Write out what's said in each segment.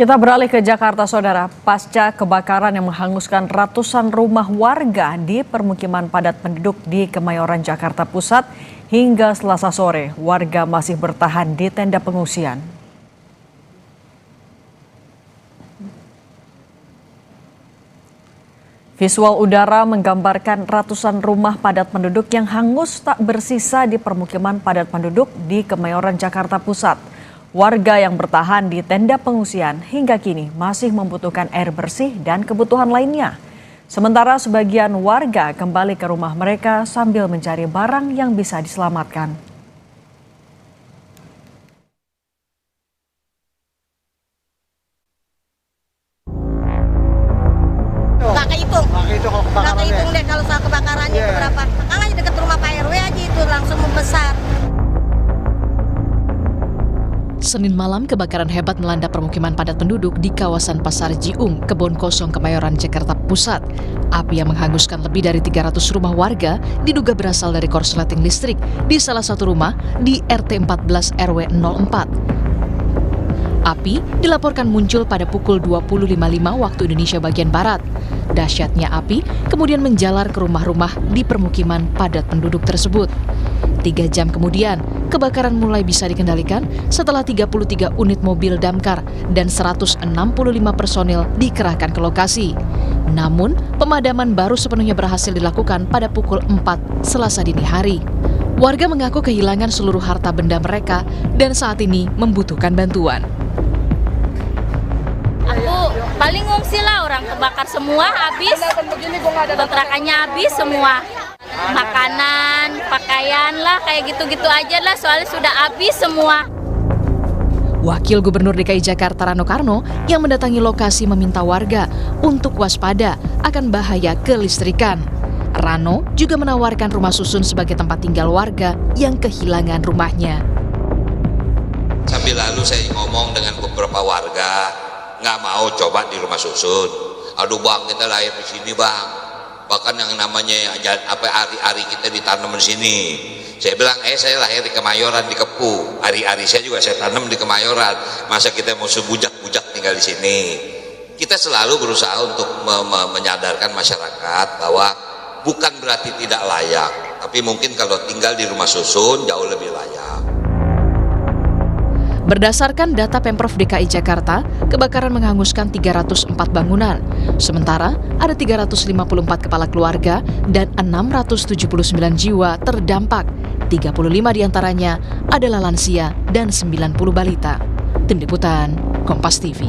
Kita beralih ke Jakarta, Saudara. Pasca kebakaran yang menghanguskan ratusan rumah warga di permukiman padat penduduk di Kemayoran, Jakarta Pusat, hingga Selasa sore, warga masih bertahan di tenda pengungsian. Visual udara menggambarkan ratusan rumah padat penduduk yang hangus tak bersisa di permukiman padat penduduk di Kemayoran, Jakarta Pusat. Warga yang bertahan di tenda pengungsian hingga kini masih membutuhkan air bersih dan kebutuhan lainnya. Sementara sebagian warga kembali ke rumah mereka sambil mencari barang yang bisa diselamatkan. Nggak kehitung deh kalau soal kebakarannya itu berapa. Makanya dekat rumah Pak RW aja itu langsung membesar. Senin malam, kebakaran hebat melanda permukiman padat penduduk di kawasan Pasar Jiung, Kebon Kosong, Kemayoran, Jakarta Pusat. Api yang menghanguskan lebih dari 300 rumah warga diduga berasal dari korsleting listrik di salah satu rumah di RT 14 RW 04. Api dilaporkan muncul pada pukul 20.55 waktu Indonesia bagian Barat. Dahsyatnya api kemudian menjalar ke rumah-rumah di permukiman padat penduduk tersebut. 3 jam kemudian, kebakaran mulai bisa dikendalikan setelah 33 unit mobil damkar dan 165 personil dikerahkan ke lokasi. Namun, pemadaman baru sepenuhnya berhasil dilakukan pada pukul 4 Selasa dini hari. Warga mengaku kehilangan seluruh harta benda mereka dan saat ini membutuhkan bantuan. Aku paling ngungsi lah, orang kebakar semua habis, kontrakannya habis semua. Makanan, pakaian lah, kayak gitu-gitu aja lah, soalnya sudah habis semua. Wakil Gubernur DKI Jakarta Rano Karno yang mendatangi lokasi meminta warga untuk waspada akan bahaya kelistrikan. Rano juga menawarkan rumah susun sebagai tempat tinggal warga yang kehilangan rumahnya. Sambil lalu saya ngomong dengan beberapa warga, nggak mau coba di rumah susun. Aduh bang, kita lahir di sini bang. Bahkan yang namanya ari-ari kita ditanam di sini. Saya bilang, saya lahir di Kemayoran, di Kepu. Ari-ari saya juga saya tanam di Kemayoran. Masa kita mau sebujak-bujak tinggal di sini? Kita selalu berusaha untuk menyadarkan masyarakat bahwa bukan berarti tidak layak, tapi mungkin kalau tinggal di rumah susun jauh lebih layak. Berdasarkan data Pemprov DKI Jakarta, kebakaran menghanguskan 304 bangunan. Sementara ada 354 kepala keluarga dan 679 jiwa terdampak. 35 diantaranya adalah lansia dan 90 balita. Tim Liputan, Kompas TV.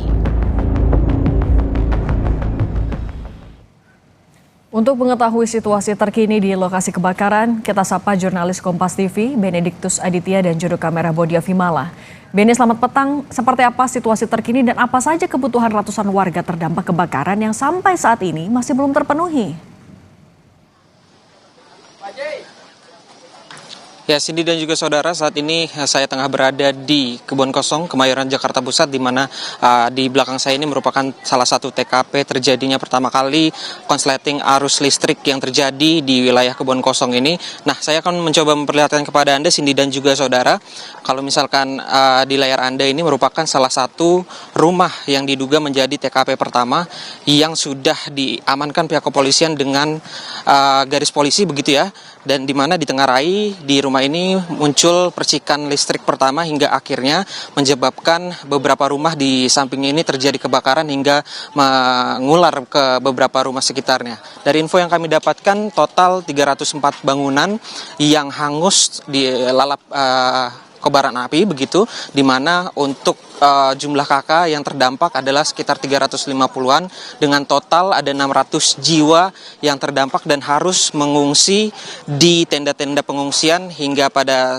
Untuk mengetahui situasi terkini di lokasi kebakaran, kita sapa jurnalis Kompas TV, Benediktus Aditya dan juru kamera Bodia Vimala. Beni, selamat petang. Seperti apa situasi terkini dan apa saja kebutuhan ratusan warga terdampak kebakaran yang sampai saat ini masih belum terpenuhi? Ya, Cindy dan juga saudara, saat ini saya tengah berada di Kebon Kosong, Kemayoran, Jakarta Pusat, di mana di belakang saya ini merupakan salah satu TKP terjadinya pertama kali konsleting arus listrik yang terjadi di wilayah Kebon Kosong ini. Nah, saya akan mencoba memperlihatkan kepada Anda, Cindy dan juga saudara, kalau misalkan di layar Anda ini merupakan salah satu rumah yang diduga menjadi TKP pertama yang sudah diamankan pihak kepolisian dengan garis polisi begitu ya, dan di mana ditengarai di rumah ini muncul percikan listrik pertama hingga akhirnya menyebabkan beberapa rumah di sampingnya ini terjadi kebakaran hingga mengular ke beberapa rumah sekitarnya. Dari info yang kami dapatkan, total 304 bangunan yang hangus dilalap kobaran api begitu, di mana untuk jumlah kakak yang terdampak adalah sekitar 350-an dengan total ada 600 jiwa yang terdampak dan harus mengungsi di tenda-tenda pengungsian hingga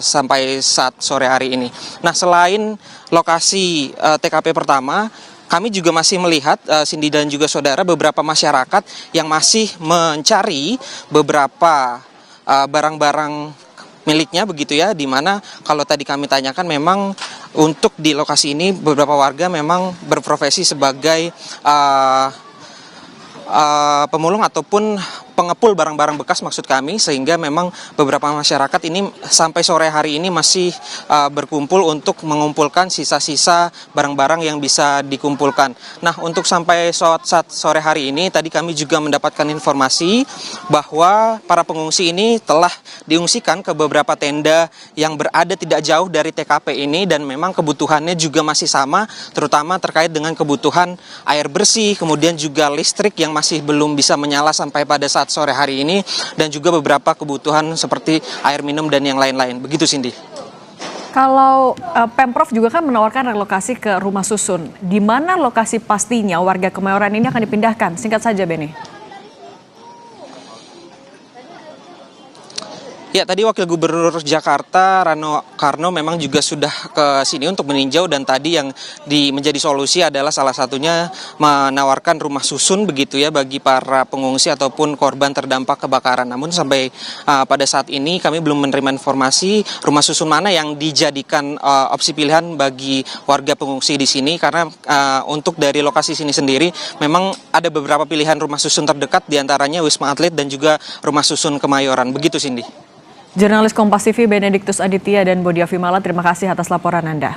sampai saat sore hari ini. Nah, selain lokasi TKP pertama, kami juga masih melihat, Cindy dan juga saudara, beberapa masyarakat yang masih mencari beberapa barang-barang miliknya begitu ya, di mana kalau tadi kami tanyakan memang untuk di lokasi ini beberapa warga memang berprofesi sebagai pemulung ataupun pengepul barang-barang bekas maksud kami, sehingga memang beberapa masyarakat ini sampai sore hari ini masih berkumpul untuk mengumpulkan sisa-sisa barang-barang yang bisa dikumpulkan. Nah, untuk sampai saat sore hari ini tadi kami juga mendapatkan informasi bahwa para pengungsi ini telah diungsikan ke beberapa tenda yang berada tidak jauh dari TKP ini, dan memang kebutuhannya juga masih sama, terutama terkait dengan kebutuhan air bersih, kemudian juga listrik yang masih belum bisa menyala sampai pada saat sore hari ini, dan juga beberapa kebutuhan seperti air minum dan yang lain-lain. Begitu, Cindy. Kalau Pemprov juga kan menawarkan relokasi ke rumah susun. Di mana lokasi pastinya warga Kemayoran ini akan dipindahkan? Singkat saja, Beni. Ya, tadi Wakil Gubernur Jakarta Rano Karno memang juga sudah ke sini untuk meninjau, dan tadi yang menjadi solusi adalah salah satunya menawarkan rumah susun begitu ya bagi para pengungsi ataupun korban terdampak kebakaran. Namun sampai pada saat ini kami belum menerima informasi rumah susun mana yang dijadikan opsi pilihan bagi warga pengungsi di sini, karena untuk dari lokasi sini sendiri memang ada beberapa pilihan rumah susun terdekat, diantaranya Wisma Atlet dan juga rumah susun Kemayoran. Begitu, Cindy. Jurnalis Kompas TV Benediktus Aditya dan Bodia Vimala, terima kasih atas laporan Anda.